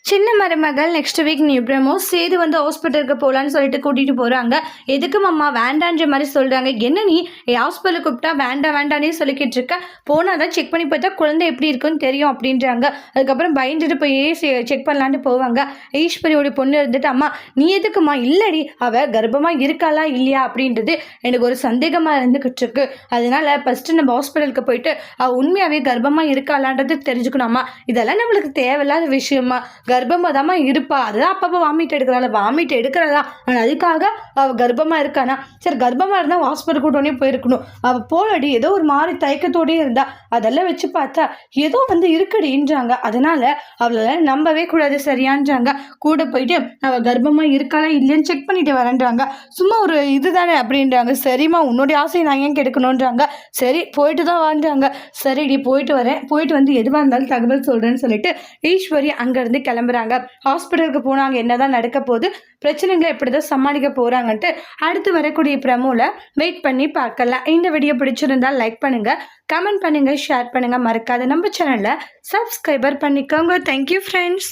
சின்ன Marumagal next week new promo Sethu வந்து ஹாஸ்பிட்டலுக்கு போகலான்னு சொல்லிட்டு கூட்டிகிட்டு போகிறாங்க. எதுக்கும் அம்மா வேண்டான்ற மாதிரி சொல்கிறாங்க. என்ன நீ ஹாஸ்பிட்டலுக்கு கூப்பிட்டா வேண்டாம் வேண்டானே சொல்லிக்கிட்டு இருக்க, போனால் தான் செக் பண்ணி பார்த்தா குழந்தை எப்படி இருக்குன்னு தெரியும் அப்படின்றாங்க. அதுக்கப்புறம் பயந்துட்டு போய் செக் பண்ணலான்ட்டு போவாங்க. ஈஸ்வரியோட பொண்ணு இருந்துட்டு, அம்மா நீ எதுக்குமா, இல்லடி அவள் கர்ப்பமாக இருக்காளா இல்லையா அப்படின்றது எனக்கு ஒரு சந்தேகமாக இருந்துக்கிட்டு இருக்கு. அதனால ஃபஸ்ட்டு நம்ம ஹாஸ்பிட்டலுக்கு போயிட்டு அவள் உண்மையாகவே கர்ப்பமாக இருக்காளான்றது தெரிஞ்சுக்கணும்மா. இதெல்லாம் நம்மளுக்கு தேவையில்லாத விஷயமா. கர்ப்பமாக தாம்மா இருப்பா, அதுதான் அப்பப்போ வாமிட் எடுக்கிறாள், வாமிட் எடுக்கிறதா, ஆனால் அதுக்காக அவள் கர்ப்பமாக இருக்கானா? சரி, கர்ப்பமாக இருந்தால் ஹாஸ்பிட்டல் கூட்டோடனே போயிருக்கணும். அவள் போலடி ஏதோ ஒரு மாதிரி தயக்கத்தோடயே இருந்தா, அதெல்லாம் வச்சு பார்த்தா ஏதோ வந்து இருக்குடின்றாங்க. அதனால அவளை நம்பவே கூடாது சரியான்றாங்க. கூட போயிட்டு அவள் கர்ப்பமாக இருக்காளா இல்லைன்னு செக் பண்ணிட்டு வரேன்றாங்க. சும்மா ஒரு இதுதானே அப்படின்றாங்க. சரிம்மா, உன்னுடைய ஆசையை நான் ஏன் கெடுக்கணுன்றாங்க. சரி போயிட்டு தான் வான்றாங்க. சரிடி போயிட்டு வரேன், போயிட்டு வந்து எதுவாக இருந்தாலும் தகவல் சொல்கிறேன்னு சொல்லிட்டு ஈஸ்வரி அங்கேருந்து கிளம்புறாங்க. ஹாஸ்பிட்டலுக்கு போனாங்க. என்னதான் நடக்க போகுது, பிரச்சனைகளை எப்படிதான் சமாளிக்க போறாங்கன்ட்டு அடுத்து வரக்கூடிய ப்ரமோல வெயிட் பண்ணி பார்க்கலாம். இந்த வீடியோ பிடிச்சிருந்தா லைக் பண்ணுங்க, கமெண்ட் பண்ணுங்க, ஷேர் பண்ணுங்க, மறக்காத நம்ம சேனலை சப்ஸ்கிரைபர் பண்ணிக்கோங்க. Thank you friends.